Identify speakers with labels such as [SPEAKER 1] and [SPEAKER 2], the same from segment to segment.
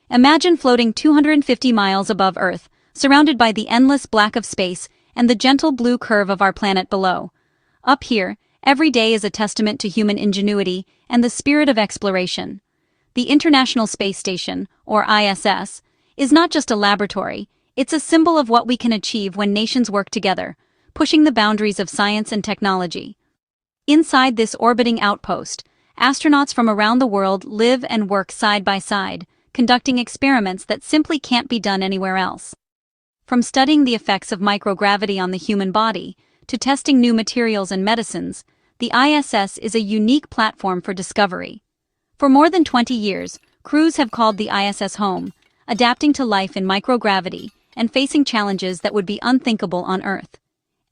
[SPEAKER 1] Imagine floating 250 miles above Earth, surrounded by the endless black of space and the gentle blue curve of our planet below. Up here, every day is a testament to human ingenuity and the spirit of exploration. The International Space Station, or ISS, is not just a laboratory, it's a symbol of what we can achieve when nations work together, pushing the boundaries of science and technology. Inside this orbiting outpost, astronauts from around the world live and work side by side, conducting experiments that simply can't be done anywhere else. From studying the effects of microgravity on the human body, to testing new materials and medicines, the ISS is a unique platform for discovery. For more than 20 years, crews have called the ISS home, adapting to life in microgravity and facing challenges that would be unthinkable on Earth.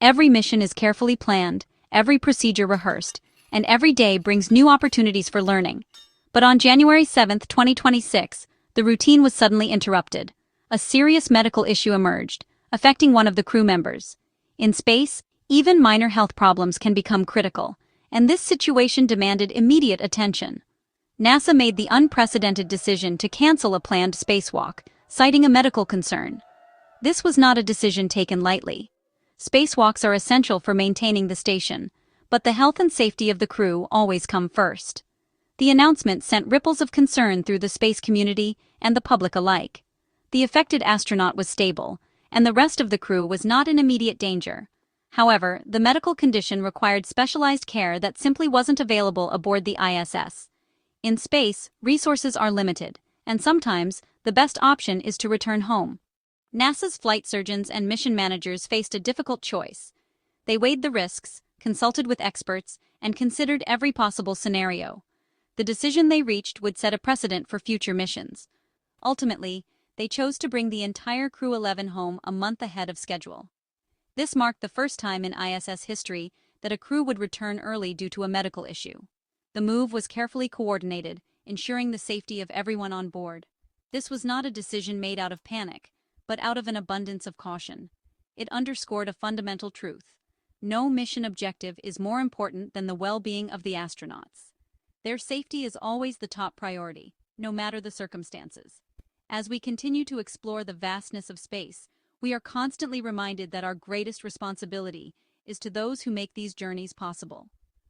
[SPEAKER 1] Every mission is carefully planned, every procedure rehearsed, and every day brings new opportunities for learning. But on January 7, 2026, the routine was suddenly interrupted. A serious medical issue emerged, affecting one of the crew members. In space, even minor health problems can become critical, and this situation demanded immediate attention. NASA made the unprecedented decision to cancel a planned spacewalk, citing a medical concern. This was not a decision taken lightly. Spacewalks are essential for maintaining the station, but the health and safety of the crew always come first. The announcement sent ripples of concern through the space community and the public alike. The affected astronaut was stable, and the rest of the crew was not in immediate danger. However, the medical condition required specialized care that simply wasn't available aboard the ISS. In space, resources are limited, and sometimes, the best option is to return home. NASA's flight surgeons and mission managers faced a difficult choice. They weighed the risks, consulted with experts, and considered every possible scenario. The decision they reached would set a precedent for future missions. Ultimately, they chose to bring the entire Crew 11 home a month ahead of schedule. This marked the first time in ISS history that a crew would return early due to a medical issue. The move was carefully coordinated, ensuring the safety of everyone on board. This was not a decision made out of panic, but out of an abundance of caution. It underscored a fundamental truth. No mission objective is more important than the well-being of the astronauts. Their safety is always the top priority, no matter the circumstances. As we continue to explore the vastness of space, we are constantly reminded that our greatest responsibility is to those who make these journeys possible.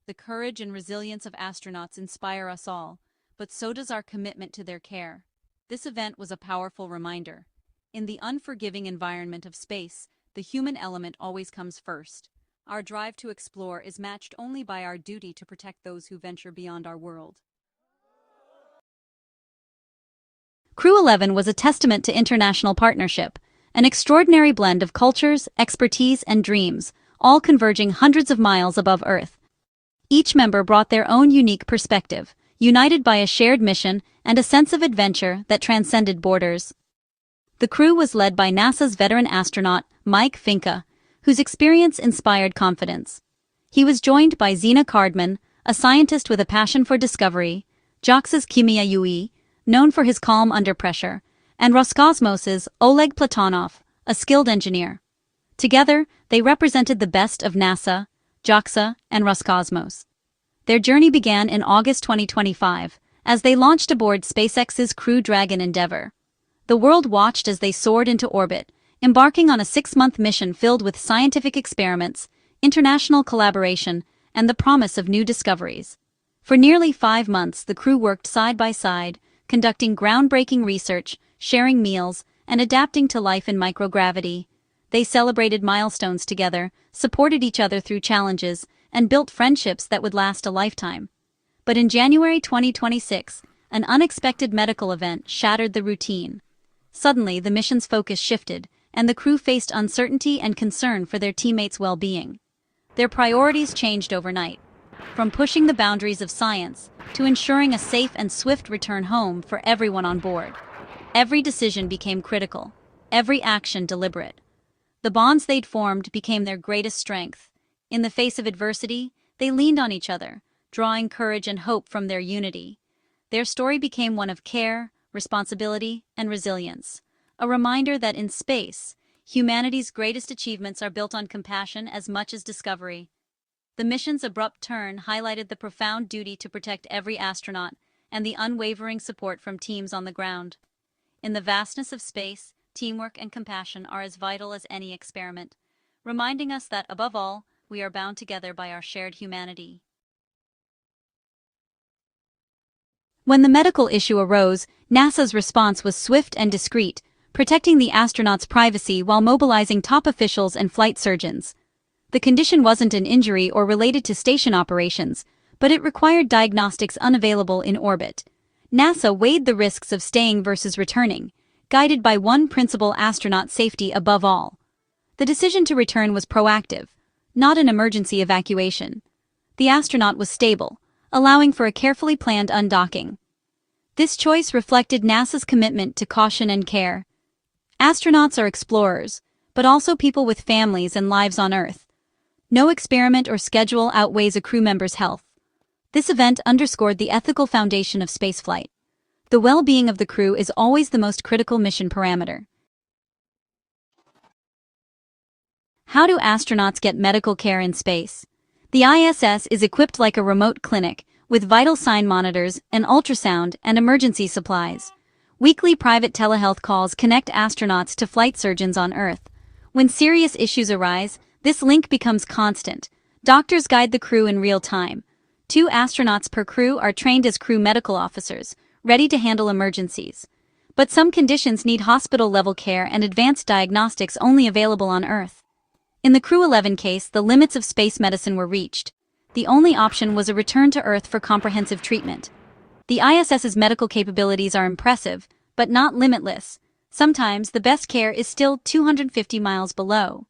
[SPEAKER 1] The courage and resilience of astronauts inspire us all, but so does our commitment to their care. This event was a powerful reminder. In the unforgiving environment of space, the human element always comes first. Our drive to explore is matched only by our duty to protect those who venture beyond our world. Crew 11 was a testament to international partnership, an extraordinary blend of cultures, expertise, and dreams, all converging hundreds of miles above Earth. Each member brought their own unique perspective, united by a shared mission and a sense of adventure that transcended borders. The crew was led by NASA's veteran astronaut, Mike Finka, whose experience inspired confidence. He was joined by Zena Cardman, a scientist with a passion for discovery, JAXA's Kimia Yui, known for his calm under pressure, and Roscosmos's Oleg Platonov, a skilled engineer. Together, they represented the best of NASA, JAXA, and Roscosmos. Their journey began in August 2025, as they launched aboard SpaceX's Crew Dragon Endeavour. The world watched as they soared into orbit, embarking on a 6-month mission filled with scientific experiments, international collaboration, and the promise of new discoveries. For nearly 5 months, the crew worked side by side, conducting groundbreaking research, sharing meals, and adapting to life in microgravity. They celebrated milestones together, supported each other through challenges, and built friendships that would last a lifetime. But in January 2026, an unexpected medical event shattered the routine. Suddenly, the mission's focus shifted, and the crew faced uncertainty and concern for their teammates' well-being. Their priorities changed overnight, from pushing the boundaries of science to ensuring a safe and swift return home for everyone on board. Every decision became critical, every action deliberate. The bonds they'd formed became their greatest strength. In the face of adversity, they leaned on each other, drawing courage and hope from their unity. Their story became one of care, responsibility, and resilience, a reminder that in space, humanity's greatest achievements are built on compassion as much as discovery. The mission's abrupt turn highlighted the profound duty to protect every astronaut and the unwavering support from teams on the ground. In the vastness of space, teamwork and compassion are as vital as any experiment, reminding us that, above all, we are bound together by our shared humanity. When the medical issue arose, NASA's response was swift and discreet, protecting the astronauts' privacy while mobilizing top officials and flight surgeons. The condition wasn't an injury or related to station operations, but it required diagnostics unavailable in orbit. NASA weighed the risks of staying versus returning, guided by one principle: astronaut safety above all. The decision to return was proactive, not an emergency evacuation. The astronaut was stable, allowing for a carefully planned undocking. This choice reflected NASA's commitment to caution and care. Astronauts are explorers, but also people with families and lives on Earth. No experiment or schedule outweighs a crew member's health. This event underscored the ethical foundation of spaceflight. The well-being of the crew is always the most critical mission parameter. How do astronauts get medical care in space? The ISS is equipped like a remote clinic, with vital sign monitors, an ultrasound, and emergency supplies. Weekly private telehealth calls connect astronauts to flight surgeons on Earth. When serious issues arise, this link becomes constant. Doctors guide the crew in real time. 2 astronauts per crew are trained as crew medical officers, ready to handle emergencies. But some conditions need hospital-level care and advanced diagnostics only available on Earth. In the Crew 11 case, the limits of space medicine were reached. The only option was a return to Earth for comprehensive treatment. The ISS's medical capabilities are impressive, but not limitless. Sometimes the best care is still 250 miles below.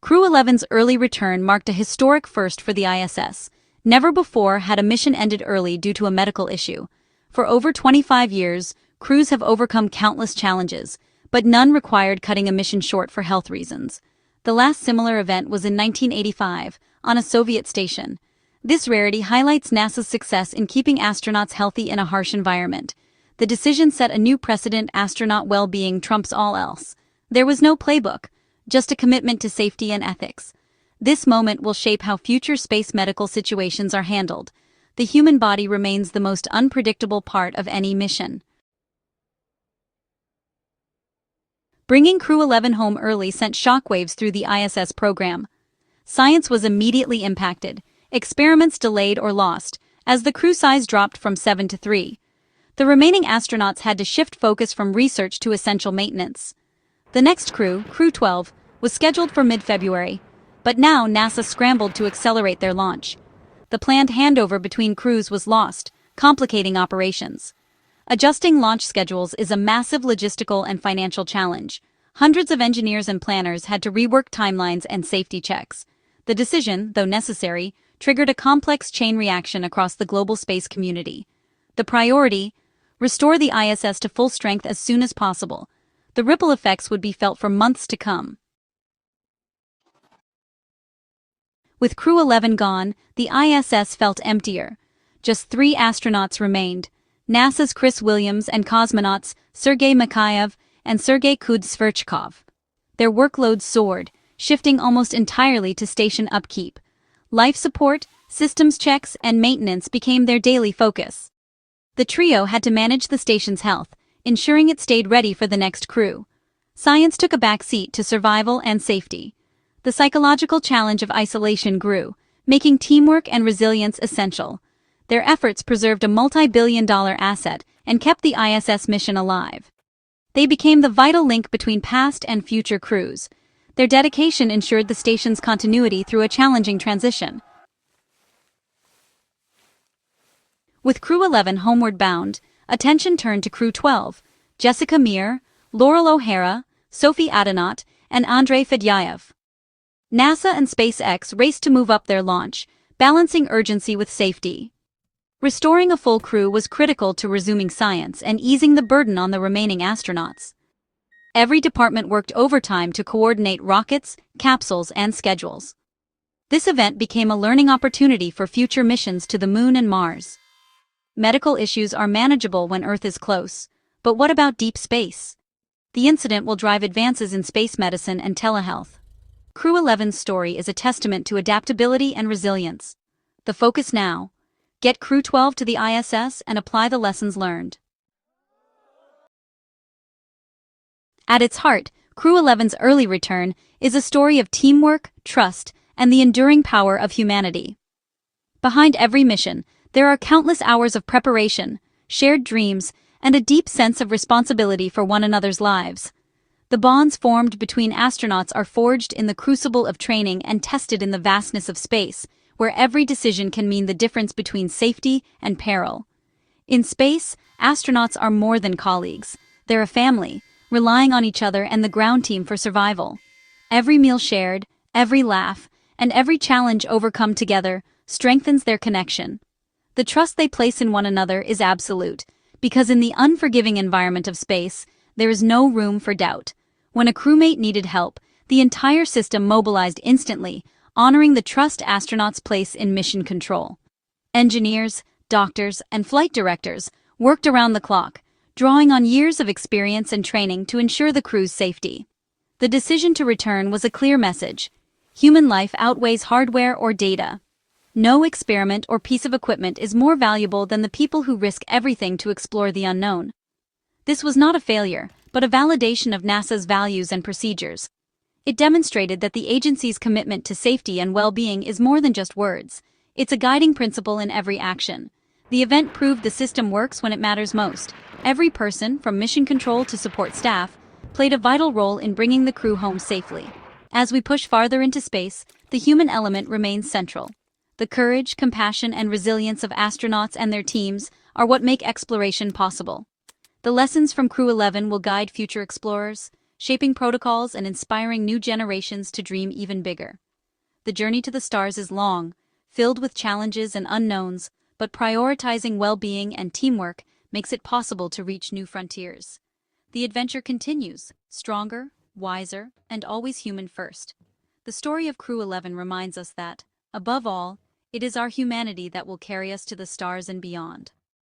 [SPEAKER 1] Crew 11's early return marked a historic first for the ISS. Never before had a mission ended early due to a medical issue. For over 25 years, crews have overcome countless challenges, but none required cutting a mission short for health reasons. The last similar event was in 1985, on a Soviet station. This rarity highlights NASA's success in keeping astronauts healthy in a harsh environment. The decision set a new precedent: astronaut well-being trumps all else. There was no playbook, just a commitment to safety and ethics. This moment will shape how future space medical situations are handled. The human body remains the most unpredictable part of any mission. Bringing Crew 11 home early sent shockwaves through the ISS program. Science was immediately impacted, experiments delayed or lost, as the crew size dropped from 7 to 3. The remaining astronauts had to shift focus from research to essential maintenance. The next crew, Crew 12, was scheduled for mid-February, but now NASA scrambled to accelerate their launch. The planned handover between crews was lost, complicating operations. Adjusting launch schedules is a massive logistical and financial challenge. Hundreds of engineers and planners had to rework timelines and safety checks. The decision, though necessary, triggered a complex chain reaction across the global space community. The priority: restore the ISS to full strength as soon as possible. The ripple effects would be felt for months to come. With Crew 11 gone, the ISS felt emptier. Just 3 astronauts remained: NASA's Chris Williams and cosmonauts Sergei Mikhailov and Sergei Kudzverchkov. Their workloads soared, shifting almost entirely to station upkeep. Life support, systems checks, and maintenance became their daily focus. The trio had to manage the station's health, ensuring it stayed ready for the next crew. Science took a back seat to survival and safety. The psychological challenge of isolation grew, making teamwork and resilience essential. Their efforts preserved a multi-billion-dollar asset and kept the ISS mission alive. They became the vital link between past and future crews. Their dedication ensured the station's continuity through a challenging transition. With Crew 11 homeward bound, attention turned to Crew 12, Jessica Meir, Laurel O'Hara, Sophie Adenauer, and Andrei Fedyaev. NASA and SpaceX raced to move up their launch, balancing urgency with safety. Restoring a full crew was critical to resuming science and easing the burden on the remaining astronauts. Every department worked overtime to coordinate rockets, capsules, and schedules. This event became a learning opportunity for future missions to the Moon and Mars. Medical issues are manageable when Earth is close, but what about deep space? The incident will drive advances in space medicine and telehealth. Crew 11's story is a testament to adaptability and resilience. The focus now: Get Crew 12 to the ISS and apply the lessons learned. At its heart, Crew 11's early return is a story of teamwork, trust, and the enduring power of humanity. Behind every mission, there are countless hours of preparation, shared dreams, and a deep sense of responsibility for one another's lives. The bonds formed between astronauts are forged in the crucible of training and tested in the vastness of space, where every decision can mean the difference between safety and peril. In space, astronauts are more than colleagues. They're a family, relying on each other and the ground team for survival. Every meal shared, every laugh, and every challenge overcome together strengthens their connection. The trust they place in one another is absolute, because in the unforgiving environment of space, there is no room for doubt. When a crewmate needed help, the entire system mobilized instantly, honoring the trust astronauts place in mission control. Engineers, doctors, and flight directors worked around the clock, drawing on years of experience and training to ensure the crew's safety. The decision to return was a clear message. Human life outweighs hardware or data. No experiment or piece of equipment is more valuable than the people who risk everything to explore the unknown. This was not a failure, but a validation of NASA's values and procedures. It demonstrated that the agency's commitment to safety and well-being is more than just words. It's a guiding principle in every action. The event proved the system works when it matters most. Every person, from mission control to support staff, played a vital role in bringing the crew home safely. As we push farther into space, the human element remains central. The courage, compassion, and resilience of astronauts and their teams are what make exploration possible. The lessons from Crew 11 will guide future explorers, shaping protocols and inspiring new generations to dream even bigger. The journey to the stars is long, filled with challenges and unknowns, but prioritizing well-being and teamwork makes it possible to reach new frontiers. The adventure continues, stronger, wiser, and always human first. The story of Crew 11 reminds us that, above all, it is our humanity that will carry us to the stars and beyond.